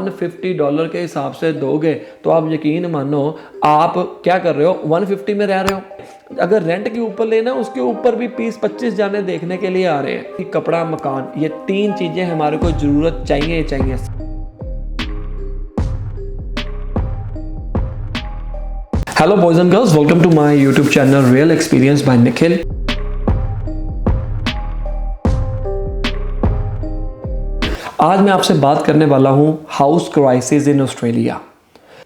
$150 के हिसाब से दोगे तो आप यकीन मानो आप क्या कर रहे हो, 150 में रह रहे हो। अगर रेंट के ऊपर लेना उसके ऊपर भी 20-25 जाने देखने के लिए आ रहे हैं कि कपड़ा, मकान, ये तीन चीजें हमारे को जरूरत चाहिए चाहिए। Hello boys and girls, welcome to my YouTube channel real experience by Nikhil. आज मैं आपसे बात करने वाला हूं house crisis in Australia.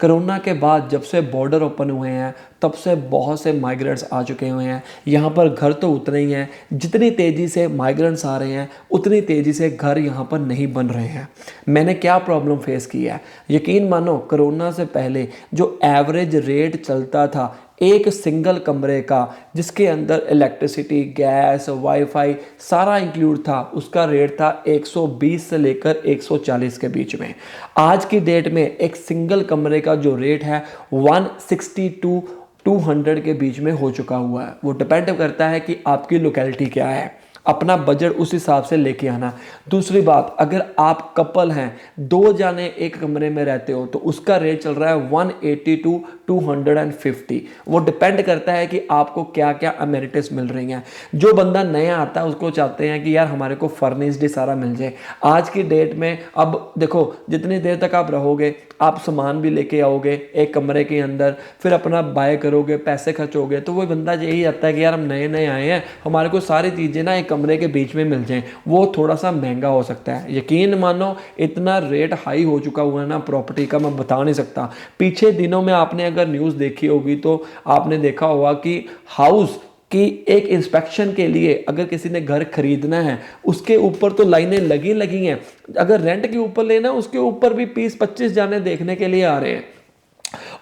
Corona के बाद जब से बॉर्डर ओपन हुए हैं तब से बहुत से माइग्रेंट्स आ चुके हुए हैं। यहाँ पर घर तो उतने ही हैं, जितनी तेज़ी से माइग्रेंट्स आ रहे हैं उतनी तेज़ी से घर यहाँ पर नहीं बन रहे हैं। मैंने क्या प्रॉब्लम फेस की है, यकीन मानो कोरोना से पहले जो एवरेज रेट चलता था एक सिंगल कमरे का, जिसके अंदर इलेक्ट्रिसिटी, गैस, वाईफाई सारा इंक्लूड था, उसका रेट था 120 से लेकर 140 के बीच में। आज की डेट में एक सिंगल कमरे का जो रेट है 160 टू 200 के बीच में हो चुका हुआ है। वो डिपेंड करता है कि आपकी लोकेलिटी क्या है, अपना बजट उस हिसाब से लेके आना। दूसरी बात, अगर आप कपल हैं, दो जाने एक कमरे में रहते हो तो उसका रेट चल रहा है 180 टू 250। वो डिपेंड करता है कि आपको क्या क्या अमेनिटीज मिल रही हैं। जो बंदा नया आता है उसको चाहते हैं कि यार हमारे को फर्निश्ड सारा मिल जाए। आज की डेट में अब देखो, जितनी देर तक आप रहोगे आप सामान भी लेके आओगे एक कमरे के अंदर, फिर अपना बाय करोगे, पैसे खर्चोगे, तो वो बंदा यही आता है कि यार हम नए नए आए हैं, हमारे को सारी चीज़ें ना एक कमरे के बीच में मिल जाएं। वो थोड़ा सा महंगा हो सकता है। यकीन मानो इतना रेट हाई हो चुका हुआ है ना प्रॉपर्टी का, मैं बता नहीं सकता। पीछे दिनों में आपने अगर न्यूज़ देखी होगी तो आपने देखा होगा कि हाउस कि एक इंस्पेक्शन के लिए अगर किसी ने घर खरीदना है उसके ऊपर तो लाइनें लगी हैं। अगर रेंट के ऊपर लेना उसके ऊपर भी 20-25 जाने देखने के लिए आ रहे हैं।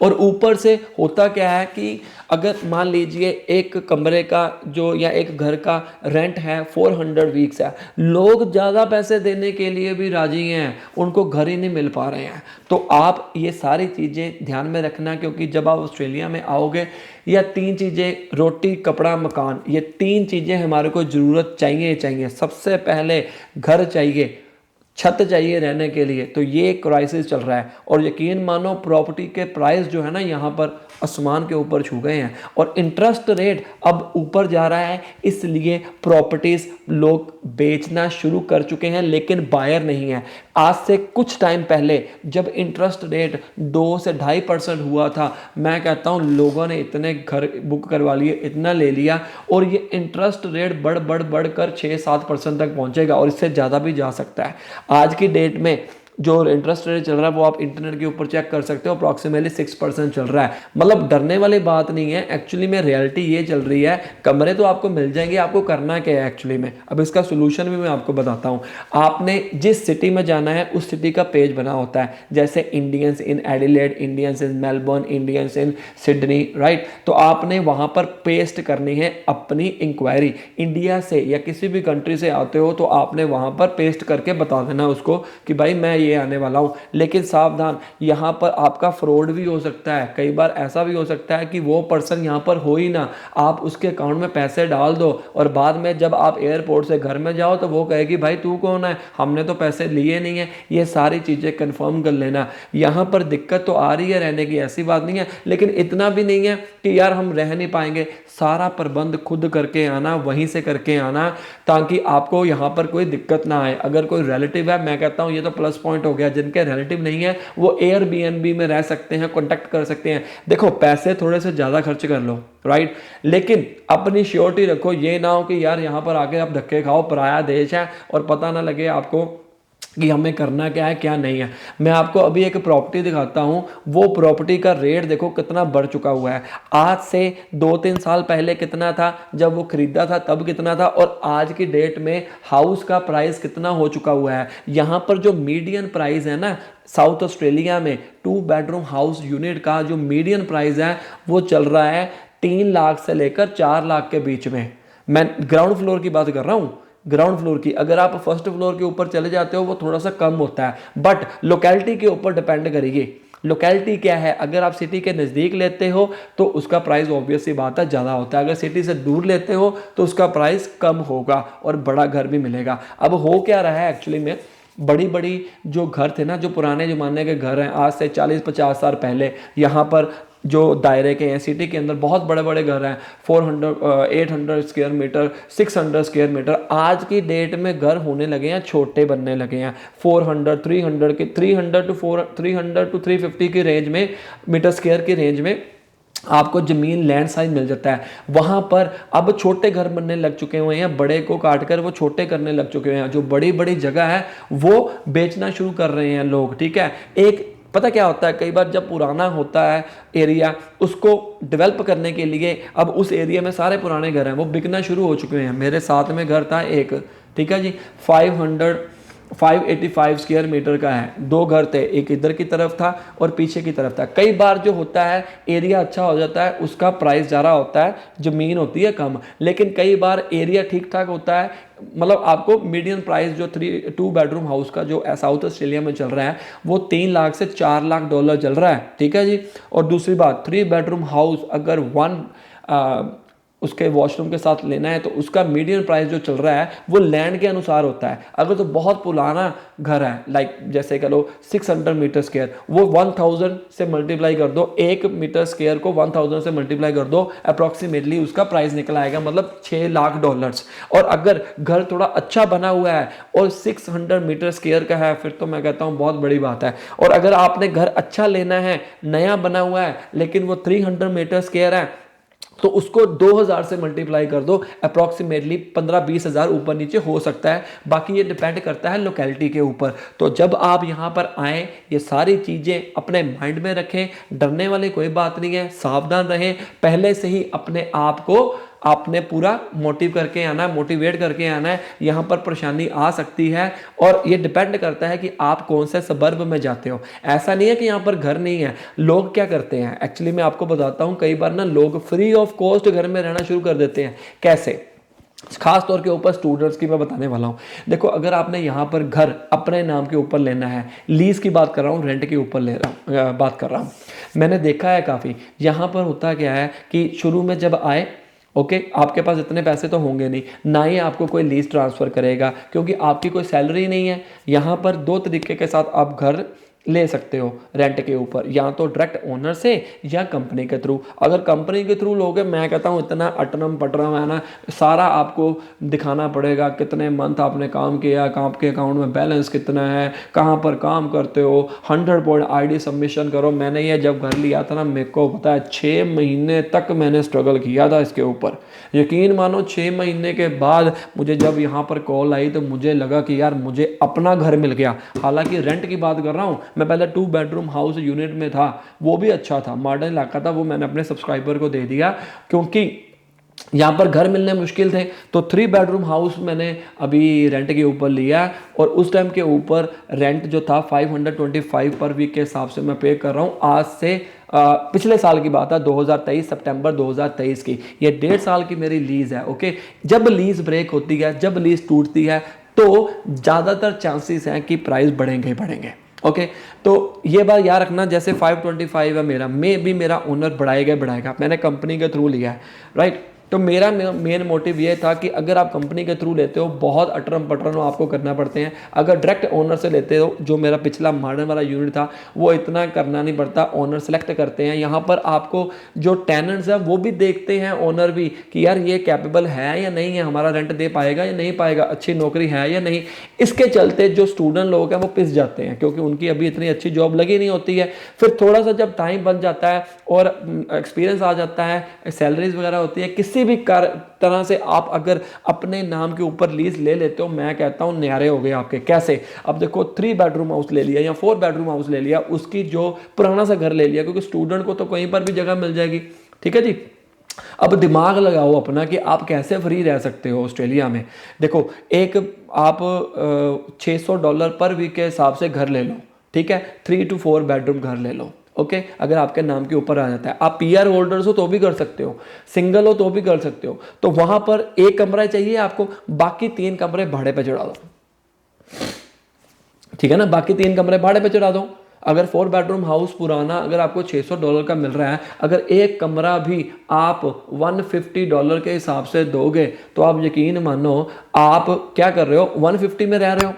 और ऊपर से होता क्या है कि अगर मान लीजिए एक कमरे का जो या एक घर का रेंट है 400 वीक्स है, लोग ज़्यादा पैसे देने के लिए भी राजी हैं, उनको घर ही नहीं मिल पा रहे हैं। तो आप ये सारी चीज़ें ध्यान में रखना, क्योंकि जब आप ऑस्ट्रेलिया में आओगे या तीन चीज़ें, रोटी, कपड़ा, मकान, ये तीन चीज़ें हमारे को ज़रूरत चाहिए चाहिए। सबसे पहले घर चाहिए, छत चाहिए रहने के लिए, तो ये क्राइसिस चल रहा है। और यकीन मानो प्रॉपर्टी के प्राइस जो है ना यहाँ पर आसमान के ऊपर छू गए हैं, और इंटरेस्ट रेट अब ऊपर जा रहा है, इसलिए प्रॉपर्टीज लोग बेचना शुरू कर चुके हैं, लेकिन बायर नहीं है। आज से कुछ टाइम पहले जब इंटरेस्ट रेट 2 से 2.5% हुआ था, मैं कहता हूँ लोगों ने इतने घर बुक करवा लिए, इतना ले लिया, और ये इंटरेस्ट रेट बढ़ कर 6-7% तक पहुँचेगा, और इससे ज़्यादा भी जा सकता है। आज की डेट में जो इंटरेस्ट रेट चल रहा है वो आप इंटरनेट के ऊपर चेक कर सकते हो, अप्रॉक्सीमेटली 6% चल रहा है। मतलब डरने वाली बात नहीं है, एक्चुअली में रियलिटी ये चल रही है। कमरे तो आपको मिल जाएंगे, आपको करना क्या है एक्चुअली में, अब इसका सोल्यूशन भी मैं आपको बताता हूँ। आपने जिस सिटी में जाना है उस सिटी का पेज बना होता है, जैसे Indians in Adelaide, Indians in Melbourne, Indians in Sydney, right. तो आपने वहाँ पर पेस्ट करनी है अपनी इंक्वायरी। इंडिया से या किसी भी कंट्री से आते हो तो आपने वहाँ पर पेस्ट करके बता देना उसको कि भाई मैं ये आने वाला हूं। लेकिन सावधान, यहां पर आपका फ्रॉड भी हो सकता है। कई बार ऐसा भी हो सकता है कि वो पर्सन यहां पर हो ही ना, आप उसके अकाउंट में पैसे डाल दो और बाद में जब आप एयरपोर्ट से घर में जाओ तो वो कहेगी भाई तू कौन है, हमने तो पैसे लिए नहीं है। ये सारी चीजें कंफर्म कर लेना। यहां पर दिक्कत तो आ रही है रहने की, ऐसी बात नहीं है, लेकिन इतना भी नहीं है कि यार हम रह नहीं पाएंगे। सारा प्रबंध खुद करके आना, वहीं से करके आना, ताकि आपको यहां पर कोई दिक्कत ना आए। अगर कोई रिलेटिव है, मैं कहता हूं ये तो प्लस पॉइंट हो गया। जिनके रिलेटिव नहीं है वो एयरबीएनबी में रह सकते हैं, कॉन्टैक्ट कर सकते हैं। देखो पैसे थोड़े से ज्यादा खर्च कर लो, राइट, लेकिन अपनी श्योरिटी रखो। ये ना हो कि यार यहां पर आके आप धक्के खाओ, पराया देश है और पता ना लगे आपको कि हमें करना क्या है क्या नहीं है। मैं आपको अभी एक प्रॉपर्टी दिखाता हूं, वो प्रॉपर्टी का रेट देखो कितना बढ़ चुका हुआ है। आज से 2-3 साल पहले कितना था, जब वो खरीदा था तब कितना था, और आज की डेट में हाउस का प्राइस कितना हो चुका हुआ है। यहां पर जो मीडियन प्राइस है ना साउथ ऑस्ट्रेलिया में, 2 बेडरूम हाउस यूनिट का जो मीडियन प्राइस है वो चल रहा है 3 लाख से लेकर 4 लाख के बीच में। मैं ग्राउंड फ्लोर की बात कर रहा हूं, ग्राउंड फ्लोर की। अगर आप फर्स्ट फ्लोर के ऊपर चले जाते हो वो थोड़ा सा कम होता है, बट लोकेलिटी के ऊपर डिपेंड करेगी। लोकेलिटी क्या है, अगर आप सिटी के नज़दीक लेते हो तो उसका प्राइस ऑब्वियस सी बात है ज़्यादा होता है। अगर सिटी से दूर लेते हो तो उसका प्राइस कम होगा और बड़ा घर भी मिलेगा। अब हो क्या रहा है एक्चुअली में, बड़ी बड़ी जो घर थे ना, जो पुराने ज़माने के घर हैं, आज से 40-50 साल पहले यहाँ पर जो दायरे के हैं, सिटी के अंदर बहुत बड़े बड़े घर हैं, 800 स्क्वायर मीटर, 600 स्क्वायर मीटर। आज की डेट में घर होने लगे हैं, छोटे बनने लगे हैं, 400, 300 के 300 टू 350 की रेंज में, मीटर स्क्वायर की रेंज में आपको ज़मीन लैंड साइज मिल जाता है। वहाँ पर अब छोटे घर बनने लग चुके हुए हैं, बड़े को काट कर वो छोटे करने लग चुके हैं। जो बड़ी बड़ी जगह है वो बेचना शुरू कर रहे हैं लोग, ठीक है। एक पता क्या होता है, कई बार जब पुराना होता है एरिया, उसको डेवलप करने के लिए अब उस एरिया में सारे पुराने घर हैं वो बिकना शुरू हो चुके हैं। मेरे साथ में घर था एक, ठीक है जी, 585 स्क्वायर मीटर का है, 2 घर थे, एक इधर की तरफ था और पीछे की तरफ था। कई बार जो होता है एरिया अच्छा हो जाता है, उसका प्राइस ज़्यादा होता है, ज़मीन होती है कम, लेकिन कई बार एरिया ठीक ठाक होता है, मतलब आपको मीडियम प्राइस जो 2 बेडरूम हाउस का जो साउथ ऑस्ट्रेलिया में चल रहा है वो 3 लाख से 4 लाख डॉलर चल रहा है, ठीक है जी। और दूसरी बात, 3 बेडरूम हाउस अगर उसके वॉशरूम के साथ लेना है तो उसका मीडियम प्राइस जो चल रहा है वो लैंड के अनुसार होता है। अगर तो बहुत पुराना घर है, लाइक जैसे कह लो 600 मीटर स्क्वायर, वो 1000 से मल्टीप्लाई कर दो, 1 मीटर स्क्वायर को 1000 से मल्टीप्लाई कर दो, अप्रॉक्सीमेटली उसका प्राइस निकल आएगा, मतलब 6 लाख डॉलर्स। और अगर घर थोड़ा अच्छा बना हुआ है और 600 मीटर स्क्वायर का है, फिर तो मैं कहता हूँ बहुत बड़ी बात है। और अगर आपने घर अच्छा लेना है, नया बना हुआ है, लेकिन वो 300 मीटर स्क्वायर है, तो उसको 2000 से मल्टीप्लाई कर दो, अप्रॉक्सीमेटली 15-20 हज़ार ऊपर नीचे हो सकता है। बाकी ये डिपेंड करता है लोकेलिटी के ऊपर। तो जब आप यहाँ पर आएँ, ये सारी चीज़ें अपने माइंड में रखें, डरने वाली कोई बात नहीं है, सावधान रहें, पहले से ही अपने आप को आपने पूरा मोटिवेट करके आना है। यहाँ पर परेशानी आ सकती है और ये डिपेंड करता है कि आप कौन से सबर्ब में जाते हो। ऐसा नहीं है कि यहाँ पर घर नहीं है। लोग क्या करते हैं, एक्चुअली मैं आपको बताता हूँ, कई बार ना लोग फ्री ऑफ कॉस्ट घर में रहना शुरू कर देते हैं। कैसे? खास तौर के ऊपर स्टूडेंट्स की मैं बताने वाला हूँ। देखो, अगर आपने यहाँ पर घर अपने नाम के ऊपर लेना है, लीज की बात कर रहा हूँ, रेंट के ऊपर बात कर रहा हूँ, मैंने देखा है काफ़ी। यहाँ पर होता क्या है कि शुरू में जब आए, ओके, आपके पास इतने पैसे तो होंगे नहीं, ना ही आपको कोई लीज ट्रांसफ़र करेगा, क्योंकि आपकी कोई सैलरी नहीं है। यहाँ पर 2 तरीके के साथ आप घर ले सकते हो रेंट के ऊपर, या तो डायरेक्ट ओनर से या कंपनी के थ्रू। अगर कंपनी के थ्रू लोगे, मैं कहता हूँ इतना अटरम पटरम है ना, सारा आपको दिखाना पड़ेगा, कितने मंथ आपने काम किया, आपके अकाउंट में बैलेंस कितना है, कहाँ पर काम करते हो, 100 पॉइंट ID सबमिशन करो। मैंने ये जब घर लिया था ना, मेरे को पता है 6 महीने तक मैंने स्ट्रगल किया था इसके ऊपर। यकीन मानो 6 महीने के बाद मुझे जब यहाँ पर कॉल आई तो मुझे लगा कि यार मुझे अपना घर मिल गया। हालांकि रेंट की बात कर रहा हूँ, मैं पहले 2 बेडरूम हाउस यूनिट में था, वो भी अच्छा था, मॉडर्न इलाका था, वो मैंने अपने सब्सक्राइबर को दे दिया क्योंकि यहाँ पर घर मिलने मुश्किल थे। तो 3 बेडरूम हाउस मैंने अभी रेंट के ऊपर लिया और उस टाइम के ऊपर रेंट जो था 525 पर वीक के हिसाब से मैं पे कर रहा हूँ। आज से पिछले साल की बात है, 2023 सितंबर 2023 की, ये 1.5 साल की मेरी लीज़ है। ओके, जब लीज़ ब्रेक होती है, जब लीज़ टूटती है, तो ज़्यादातर चांसेस हैं कि प्राइस बढ़ेंगे। ओके, तो ये बात याद रखना, जैसे 525 है मेरा, मेरा ओनर बढ़ाएगा, मैंने कंपनी के थ्रू लिया है, राइट। तो मेरा मेन मोटिव ये था कि अगर आप कंपनी के थ्रू लेते हो, बहुत अटरम पटरम आपको करना पड़ते हैं। अगर डायरेक्ट ओनर से लेते हो, जो मेरा पिछला मॉडर्न वाला यूनिट था, वो इतना करना नहीं पड़ता, ओनर सेलेक्ट करते हैं। यहाँ पर आपको जो टेनेंट्स हैं वो भी देखते हैं, ओनर भी, कि यार ये कैपेबल है या नहीं है, हमारा रेंट दे पाएगा या नहीं पाएगा, अच्छी नौकरी है या नहीं। इसके चलते जो स्टूडेंट लोग हैं वो पिस जाते हैं, क्योंकि उनकी अभी इतनी अच्छी जॉब लगी नहीं होती है। फिर थोड़ा सा जब टाइम बन जाता है और एक्सपीरियंस आ जाता है, सैलरीज वगैरह होती है, किसी भी तरह से आप अगर अपने नाम के ऊपर लीज ले लेते हो, मैं कहता हूं न्यारे हो गए आपके। कैसे? अब देखो, 3 बेडरूम हाउस ले लिया या 4 बेडरूम हाउस ले लिया, उसकी जो पुराना सा घर ले लिया, क्योंकि स्टूडेंट को तो कहीं पर भी जगह मिल जाएगी, ठीक है जी। अब दिमाग लगाओ अपना कि आप कैसे फ्री रह सकते हो ऑस्ट्रेलिया में। देखो, एक आप $600 पर वीक के हिसाब से घर ले लो, ठीक है, 3 to 4 बेडरूम घर ले लो। ओके, अगर आपके नाम के ऊपर आ जाता है, आप PR होल्डर्स हो तो भी कर सकते हो, सिंगल हो तो भी कर सकते हो। तो वहां पर 1 कमरा चाहिए आपको, बाकी 3 कमरे भाड़े पे चढ़ा दो, ठीक है ना, बाकी 3 कमरे भाड़े पे चढ़ा दो। अगर 4 बेडरूम हाउस पुराना अगर आपको $600 का मिल रहा है, अगर 1 कमरा भी आप $150 के हिसाब से दोगे, तो आप यकीन मानो आप क्या कर रहे हो, 150 में रह रहे हो।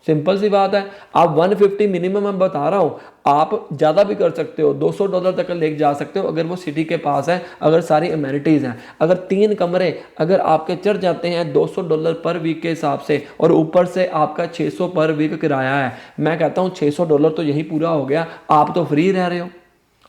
सिंपल सी बात है। आप 150 मिनिमम मैं बता रहा हूँ, आप ज़्यादा भी कर सकते हो, $200 तक लेके जा सकते हो अगर वो सिटी के पास है, अगर सारी अमेनिटीज़ हैं। अगर 3 कमरे अगर आपके चढ़ जाते हैं $200 पर वीक के हिसाब से, और ऊपर से आपका 600 पर वीक किराया है, मैं कहता हूँ $600 तो यही पूरा हो गया, आप तो फ्री रह रहे हो।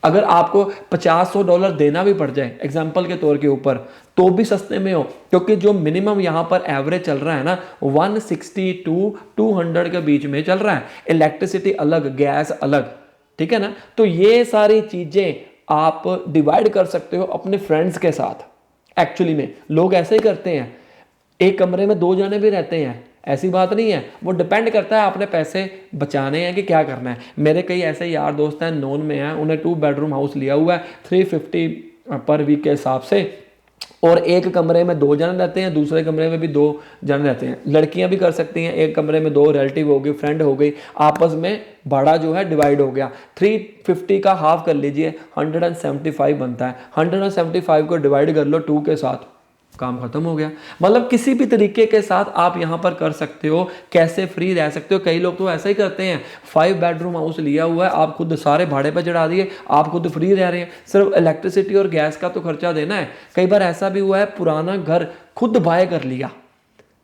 अगर आपको $50-100 देना भी पड़ जाए एग्जाम्पल के तौर के ऊपर, तो भी सस्ते में हो, क्योंकि जो मिनिमम यहाँ पर एवरेज चल रहा है ना 160 टू 200 के बीच में चल रहा है। इलेक्ट्रिसिटी अलग, गैस अलग, ठीक है ना। तो ये सारी चीज़ें आप डिवाइड कर सकते हो अपने फ्रेंड्स के साथ। एक्चुअली में लोग ऐसे ही करते हैं, एक कमरे में 2 जने भी रहते हैं, ऐसी बात नहीं है। वो डिपेंड करता है आपने पैसे बचाने हैं कि क्या करना है। मेरे कई ऐसे यार दोस्त हैं, नॉन में हैं, उन्हें 2 बेडरूम हाउस लिया हुआ है 350 पर वीक के हिसाब से, और एक कमरे में 2 जने रहते हैं, दूसरे कमरे में भी 2 जने रहते हैं। लड़कियां भी कर सकती हैं, एक कमरे में 2 रिलेटिव हो गई, फ्रेंड हो गई, आपस में भाड़ा जो है डिवाइड हो गया। 350 का हाफ कर लीजिए, 175 बनता है। 175 को डिवाइड कर लो 2 के साथ, काम खत्म हो गया। मतलब किसी भी तरीके के साथ आप यहाँ पर कर सकते हो, कैसे फ्री रह सकते हो। कई लोग तो ऐसा ही करते हैं, 5 बेडरूम हाउस लिया हुआ है, आप खुद सारे भाड़े पर चढ़ा दिए, आप खुद फ्री रह रहे हैं, सिर्फ इलेक्ट्रिसिटी और गैस का तो खर्चा देना है। कई बार ऐसा भी हुआ है, पुराना घर खुद बाय कर लिया,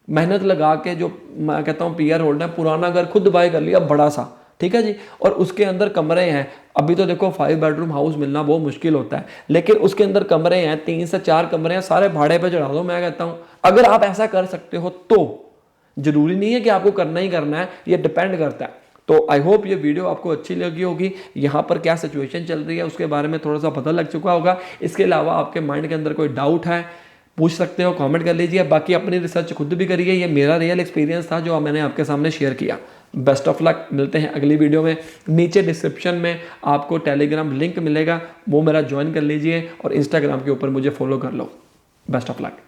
मेहनत लगा के, जो मैं कहता हूँ पीआर होल्डर, पुराना घर खुद बाय कर लिया बड़ा सा, ठीक है जी, और उसके अंदर कमरे हैं। अभी तो देखो 5 बेडरूम हाउस मिलना बहुत मुश्किल होता है, लेकिन उसके अंदर कमरे हैं, 3 से 4 कमरे हैं, सारे भाड़े पे चढ़ा दो। मैं कहता हूं अगर आप ऐसा कर सकते हो तो, जरूरी नहीं है कि आपको करना ही करना है, ये डिपेंड करता है। तो आई होप ये वीडियो आपको अच्छी लगी होगी। यहाँ पर क्या सिचुएशन चल रही है उसके बारे में थोड़ा सा पता लग चुका होगा। इसके अलावा आपके माइंड के अंदर कोई डाउट है, पूछ सकते हो, कमेंट कर लीजिए। बाकी अपनी रिसर्च खुद भी करिए, ये मेरा रियल एक्सपीरियंस था जो मैंने आपके सामने शेयर किया। बेस्ट ऑफ लक, मिलते हैं अगली वीडियो में। नीचे डिस्क्रिप्शन में आपको टेलीग्राम लिंक मिलेगा, वो मेरा ज्वाइन कर लीजिए, और इंस्टाग्राम के ऊपर मुझे फॉलो कर लो। Best of luck.